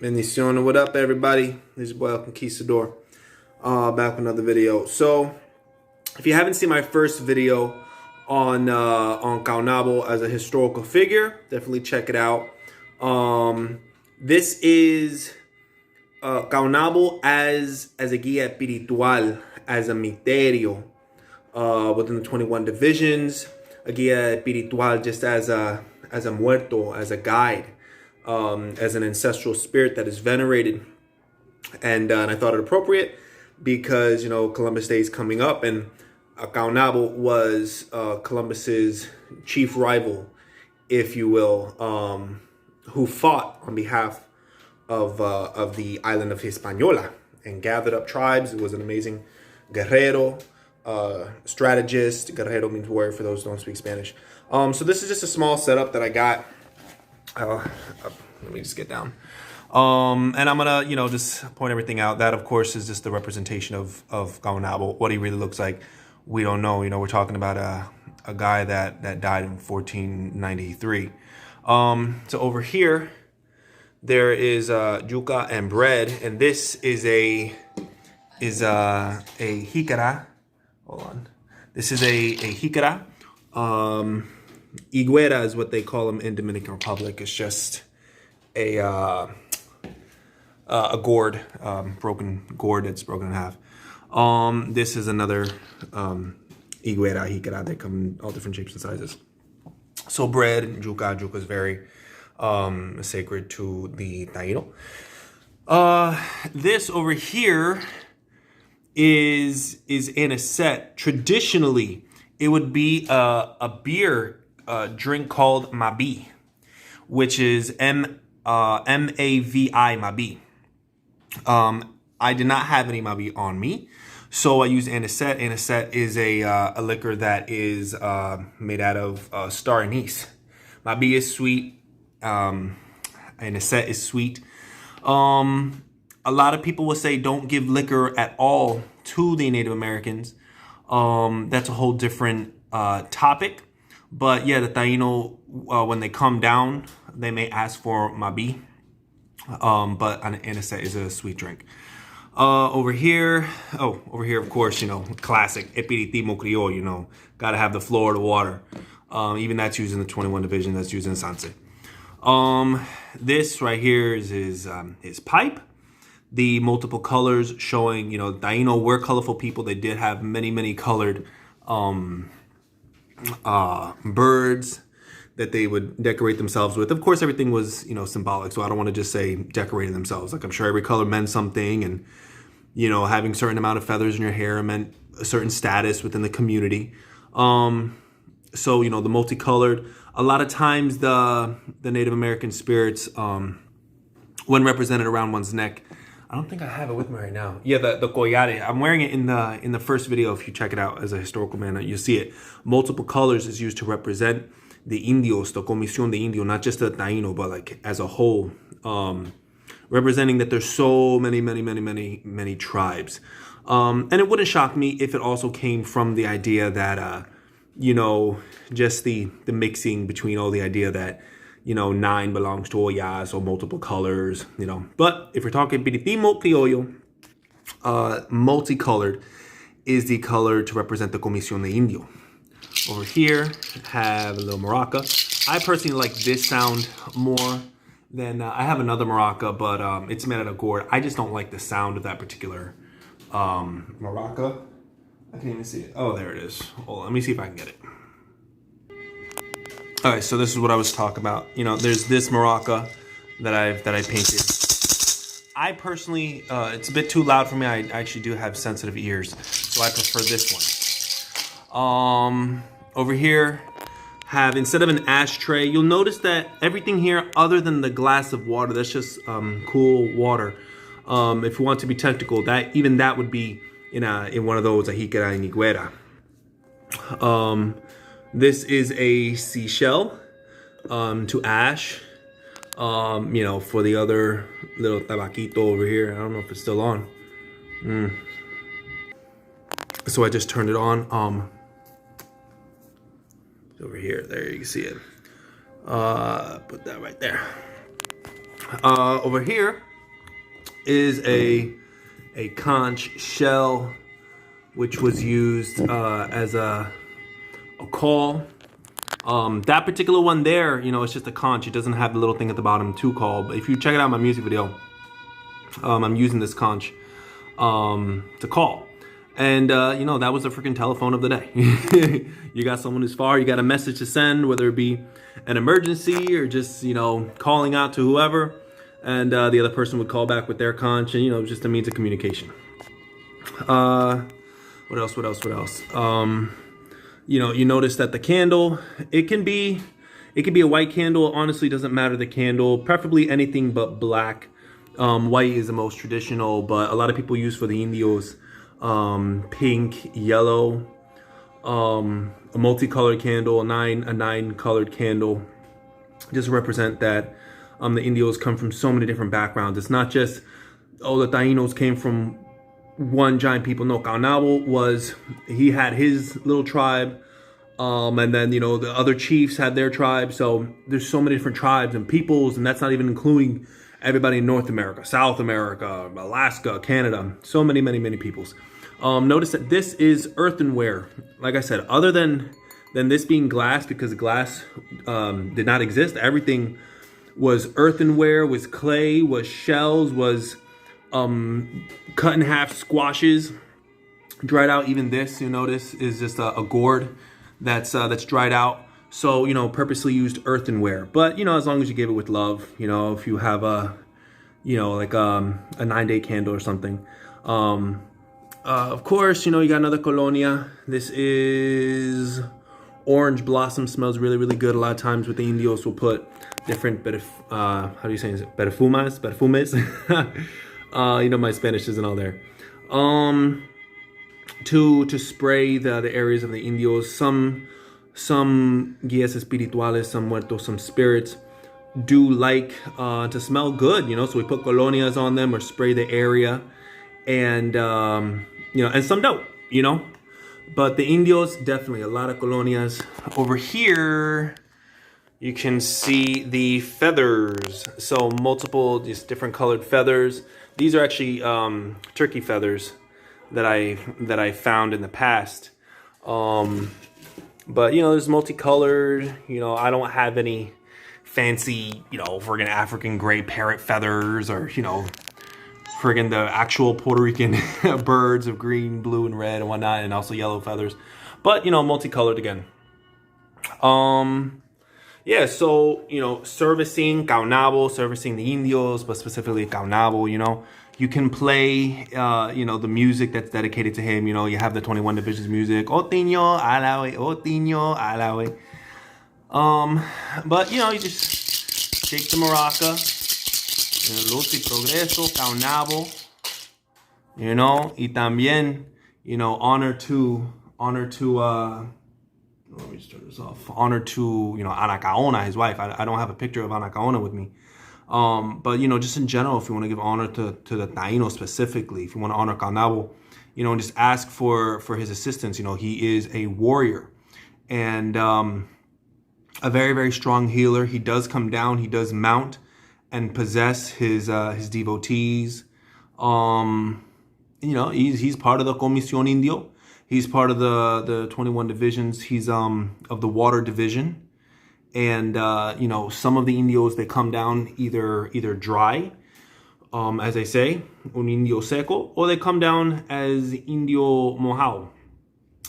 Bendición. What up, everybody? This is your boy El Conquistador. Back with another video. So, if you haven't seen my first video on Caonabo as a historical figure, definitely check it out. This is Caonabo as a Guia Espiritual, as a misterio within the 21 divisions. A Guia Espiritual just as a muerto, as a guide. As an ancestral spirit that is venerated, and I thought it appropriate because, you know, Columbus Day is coming up, and Caonabo was Columbus's chief rival, if you will, who fought on behalf of the island of Hispaniola and gathered up tribes. It was an amazing guerrero, strategist. Guerrero means warrior for those who don't speak Spanish. So this is just a small setup that I got. Let me just get down. And I'm gonna, you know, just point everything out. That, of course, is just the representation of Caonabo. What he really looks like, we don't know. You know, we're talking about a guy that died in 1493. So over here, there is yuca and bread, and this is a jícara. Hold on. This is a jícara. Higuera is what they call them in Dominican Republic. It's just a gourd, broken gourd that's broken in half. This is another higuera, jícara. They come in all different shapes and sizes. So bread and yuca is very sacred to the Taino. This over here is in a set. Traditionally, it would be a beer drink called mavi, which is M-A-V-I, mavi. I did not have any mavi on me, so I used anisette. Anisette is a liquor that is made out of star anise. Mavi is sweet. Anisette is sweet. A lot of people will say don't give liquor at all to the Native Americans. That's a whole different topic. But yeah, the Taino, when they come down, they may ask for mavi. But anisette is a sweet drink. Over here, of course, you know, classic espiritista criollo, you know, gotta have the Florida water. Even that's used in the 21 division, that's used in Sanse. This right here is his pipe. The multiple colors showing, you know, Taino were colorful people. They did have many colored birds that they would decorate themselves with. Of course, everything was, you know, symbolic. So I don't want to just say decorating themselves. Like, I'm sure every color meant something, and, you know, having a certain amount of feathers in your hair meant a certain status within the community. So, you know, the multicolored, a lot of times the Native American spirits, when represented around one's neck, I don't think I have it with me right now. Yeah, the collare. I'm wearing it in the first video. If you check it out as a historical man, you'll see it. Multiple colors is used to represent the indios, the comisión de indio, not just the Taino, but like as a whole, representing that there's so many tribes. And it wouldn't shock me if it also came from the idea that, you know, just the mixing between all the idea that, you know, 9 belongs to ollas or multiple colors, you know. But if we're talking espiritismo criollo, multicolored is the color to represent the comisión de indio. Over here, have a little maraca. I personally like this sound more than, I have another maraca, but it's made out of gourd. I just don't like the sound of that particular maraca. I can't even see it. Oh, there it is. Hold on, let me see if I can get it. All right, so this is what I was talking about. You know, there's this maraca that I painted. I personally, it's a bit too loud for me. I actually do have sensitive ears, so I prefer this one. Over here, have, instead of an ashtray, you'll notice that everything here, other than the glass of water, that's just cool water. If you want to be technical, even that would be in one of those, a jícara and higuera. This is a seashell to ash, you know, for the other little tabaquito over here. I don't know if it's still on. So I just turned it on. Over here, there you can see it. Put that right there. Over here, is a conch shell, which was used as a call. That particular one there, it's just a conch. It doesn't have the little thing at the bottom to call. But if you check it out in my music video, I'm using this conch to call. And, that was the freaking telephone of the day. You got someone who's far, you got a message to send, whether it be an emergency or just, calling out to whoever. And the other person would call back with their conch, and, it was just a means of communication. What else? You notice that the candle, it can be a white candle. Honestly, doesn't matter the candle, preferably anything but black. White is the most traditional, but a lot of people use for the indios pink, yellow, a multicolored candle, a nine colored candle, just represent that the indios come from so many different backgrounds. It's not just, the Tainos came from one giant people. No, Caonabo he had his little tribe, and then the other chiefs had their tribe. So there's so many different tribes and peoples, and that's not even including everybody in North America, South America, Alaska, Canada, so many peoples. Notice that this is earthenware. Like I said, other than this being glass, because glass did not exist, everything was earthenware, was clay, was shells, was cut in half squashes, dried out. Even this, you notice, is just a gourd that's dried out. So, purposely used earthenware. But, as long as you give it with love, if you have a 9-day candle or something. Of course, you got another colonia. This is orange blossom. Smells really, really good. A lot of times with the indios, we'll put different, how do you say it? Perfumes. My Spanish isn't all there. To spray the areas of the indios. Some guias espirituales, some muertos, some spirits do like to smell good, so we put colonias on them or spray the area, and and some don't, but the indios, definitely a lot of colonias. Over here you can see the feathers, so multiple just different colored feathers. These are actually turkey feathers that I found in the past. But, there's multicolored, I don't have any fancy, friggin' African gray parrot feathers or, friggin' the actual Puerto Rican birds of green, blue, and red and whatnot, and also yellow feathers. But, multicolored again. Yeah, so, servicing Caonabo, servicing the indios, but specifically Caonabo, you can play, the music that's dedicated to him. You have the 21 Divisions music. O Taino, alawe, O Taino, alawe. But, you just shake the maraca. Luz y progreso, Caonabo. Y también, honor to, let me just turn this off. Honor to, Ana Caona, his wife. I don't have a picture of Ana Caona with me. But, just in general, if you want to give honor to the Taino specifically, if you want to honor Caonabo, and just ask for his assistance. He is a warrior and a very, very strong healer. He does come down. He does mount and possess his devotees. He's part of the Comisión Indio. He's part of the 21 divisions. He's of the water division. And, some of the indios, they come down either dry, as they say, un indio seco, or they come down as indio mojado,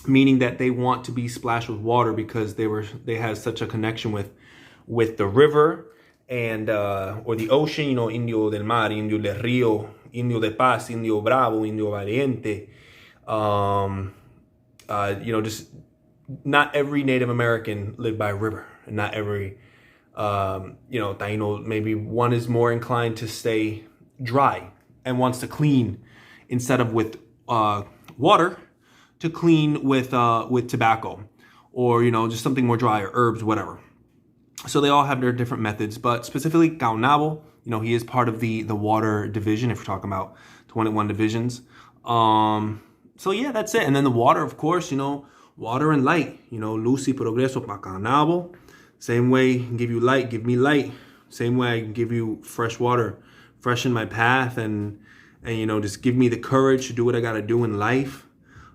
meaning that they want to be splashed with water because they have such a connection with the river and or the ocean. Indio del mar, indio del río, indio de paz, indio bravo, indio valiente. Just not every Native American lived by a river, and not every Taino, maybe one is more inclined to stay dry and wants to clean instead of with water, to clean with tobacco, or just something more dry, or herbs, whatever. So they all have their different methods, but specifically Caonabo, he is part of the water division if we're talking about 21 divisions. So yeah, that's it. And then the water, of course, water and light, luz y progreso para Caonabo. Same way, give you light, give me light. Same way I can give you fresh water freshen my path and you know, just give me the courage to do what I got to do in life.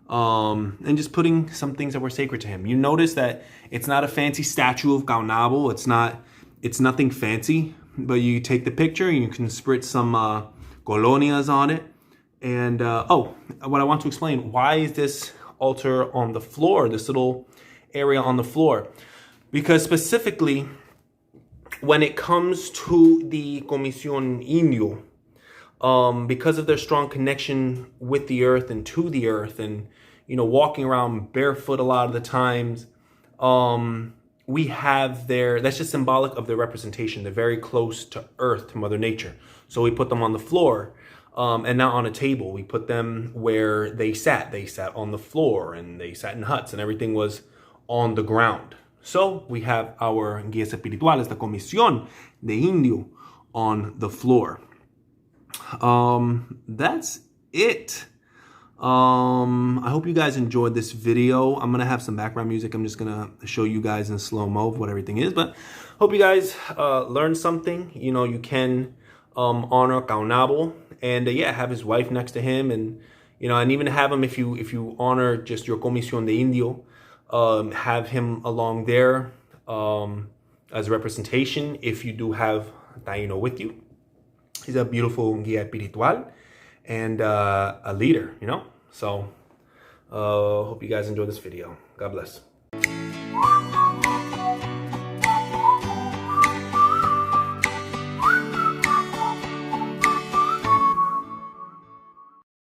And just putting some things that were sacred to him. You notice that it's not a fancy statue of Caonabo. It's nothing fancy, but you take the picture and you can spritz some colonias on it. And oh, what I want to explain, why is this altar on the floor, this little area on the floor? Because specifically, when it comes to the Comisión Indio, because of their strong connection with the earth and to the earth, and you know, walking around barefoot a lot of the times, we have that's just symbolic of their representation. They're very close to earth, to Mother Nature. So we put them on the floor, and not on a table. We put them where they sat. They sat on the floor, and they sat in huts, and everything was on the ground. So we have our Guia Espiritual, esta Comisión de Indio, on the floor. That's it. I hope you guys enjoyed this video. I'm gonna have some background music. I'm just gonna show you guys in slow-mo what everything is, but hope you guys learned something. You know, you can honor Caonabo, and yeah, have his wife next to him, and you know, and even have him, if you honor just your Comisión de Indio, have him along there as a representation. If you do have Taino with you, he's a beautiful Guia Espiritual and a leader, you know. So hope you guys enjoyed this video. God bless.